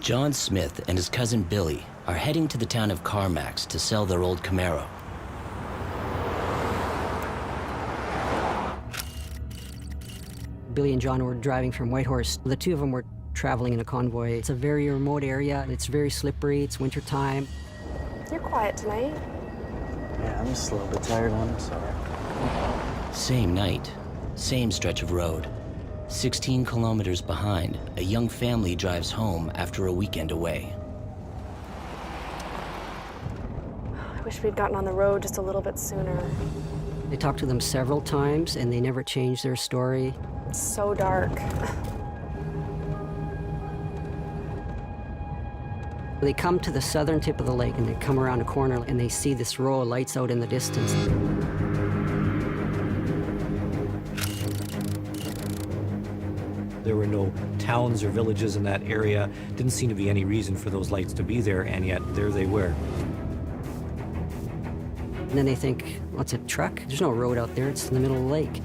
John Smith and his cousin Billy are heading to the town of Carmax to sell their old Camaro. Billy and John were driving from Whitehorse. The two of them were traveling in a convoy. It's a very remote area. It's very slippery. It's wintertime. You're quiet tonight. Yeah, I'm just a little bit tired, Mom. I'm sorry. Same night, same stretch of road. 16 kilometers behind, a young family drives home after a weekend away. I wish we'd gotten on the road just a little bit sooner. They talked to them several times, and they never changed their story. It's so dark. They come to the southern tip of the lake, and they come around a corner, and they see this row of lights out in the distance. There were no towns or villages in that area. Didn't seem to be any reason for those lights to be there, and yet there they were. And then they think, well, it's a truck. There's no road out there. It's in the middle of the lake.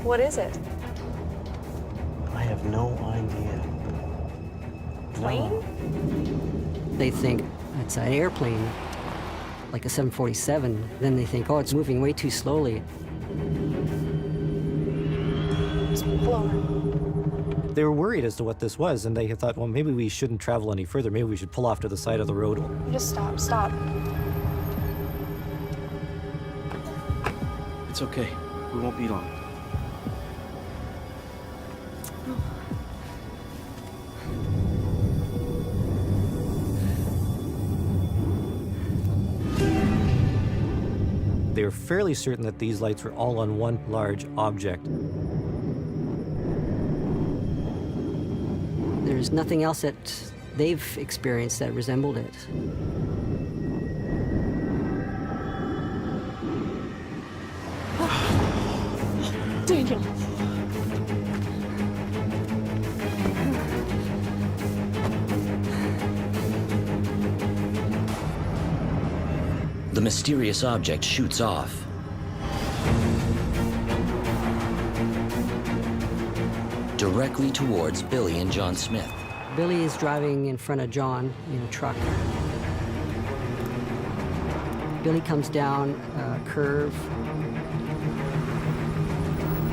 What is it? I have no idea. Plane? They think it's an airplane, like a 747. Then they think, oh, it's moving way too slowly. Just pull over. They were worried as to what this was, and they had thought, well, maybe we shouldn't travel any further. Maybe we should pull off to the side of the road. Just stop. It's okay. We won't be long. They were fairly certain that these lights were all on one large object. There's nothing else that they've experienced that resembled it. Daniel. The mysterious object shoots off. Directly towards Billy and John Smith. Billy is driving in front of John in a truck. Billy comes down a curve.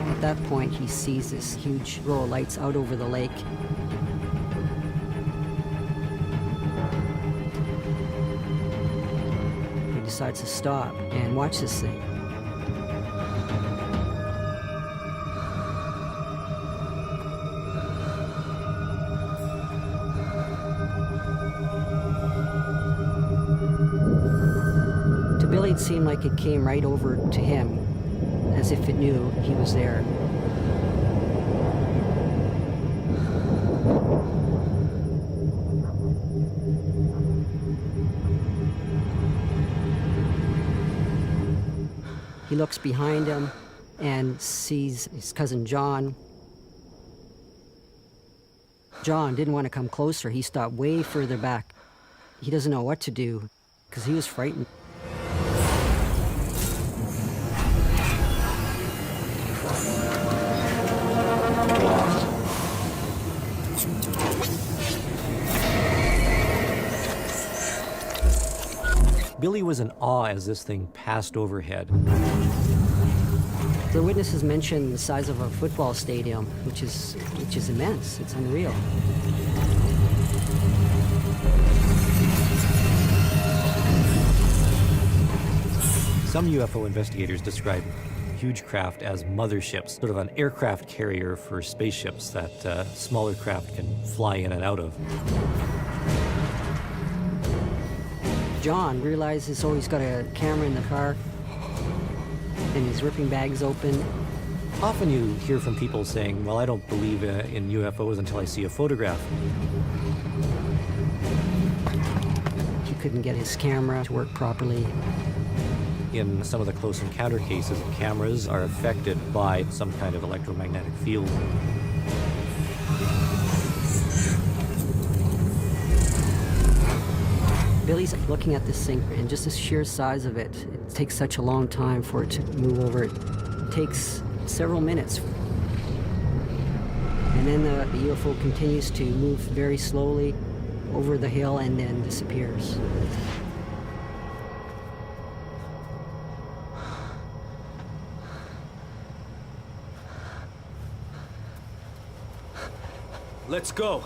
At that point, he sees this huge row of lights out over the lake. He decides to stop and watch this thing. To Billy, it seemed like it came right over to him, as if it knew he was there. He looks behind him and sees his cousin John. John didn't want to come closer. He stopped way further back. He doesn't know what to do because he was frightened. Billy was in awe as this thing passed overhead. The witnesses mentioned the size of a football stadium, which is immense. It's unreal. Some UFO investigators describe huge craft as motherships, sort of an aircraft carrier for spaceships that smaller craft can fly in and out of. John realizes, oh, he's got a camera in the car, and he's ripping bags open. Often you hear from people saying, well, I don't believe in UFOs until I see a photograph. He couldn't get his camera to work properly. In some of the close encounter cases, cameras are affected by some kind of electromagnetic field. Billy's looking at this thing, and just the sheer size of it, it takes such a long time for it to move over. It takes several minutes. And then the UFO continues to move very slowly over the hill and then disappears. Let's go.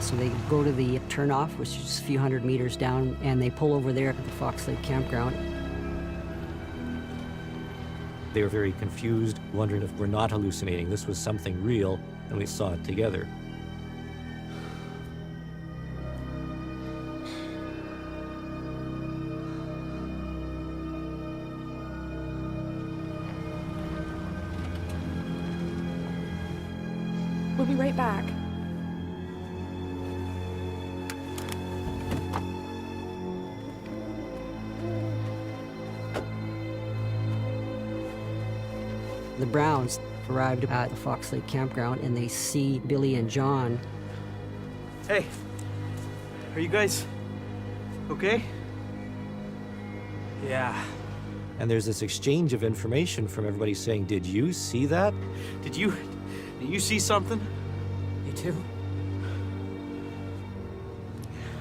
So they go to the turnoff, which is just a few hundred meters down, and they pull over there at the Fox Lake campground. They were very confused, wondering if we're not hallucinating. This was something real, and we saw it together. We'll be right back. The Browns arrived at the Fox Lake campground and they see Billy and John. Hey, are you guys okay? Yeah. And there's this exchange of information from everybody saying, did you see that? Did you see something? You too?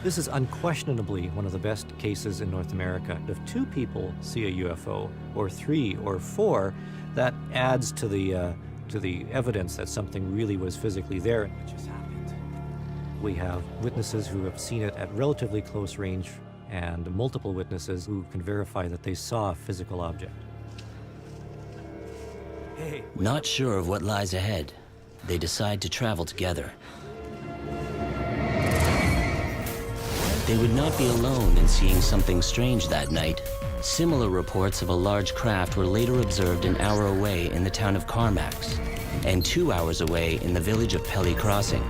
This is unquestionably one of the best cases in North America. If 2 people see a UFO, or 3 or 4, that adds to the evidence that something really was physically there. What just happened? We have witnesses who have seen it at relatively close range, and multiple witnesses who can verify that they saw a physical object. Hey. Not sure of what lies ahead, they decide to travel together. They would not be alone in seeing something strange that night. Similar reports of a large craft were later observed an hour away in the town of Carmax, and 2 hours away in the village of Pelly Crossing.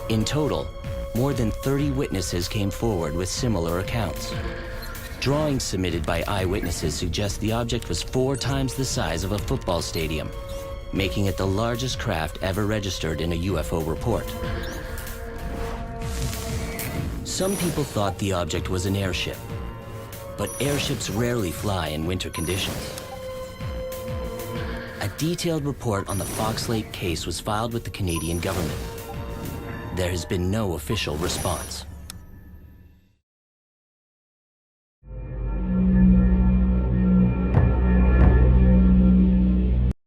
In total, more than 30 witnesses came forward with similar accounts. Drawings submitted by eyewitnesses suggest the object was 4 times the size of a football stadium, making it the largest craft ever registered in a UFO report. Some people thought the object was an airship, but airships rarely fly in winter conditions. A detailed report on the Fox Lake case was filed with the Canadian government. There has been no official response.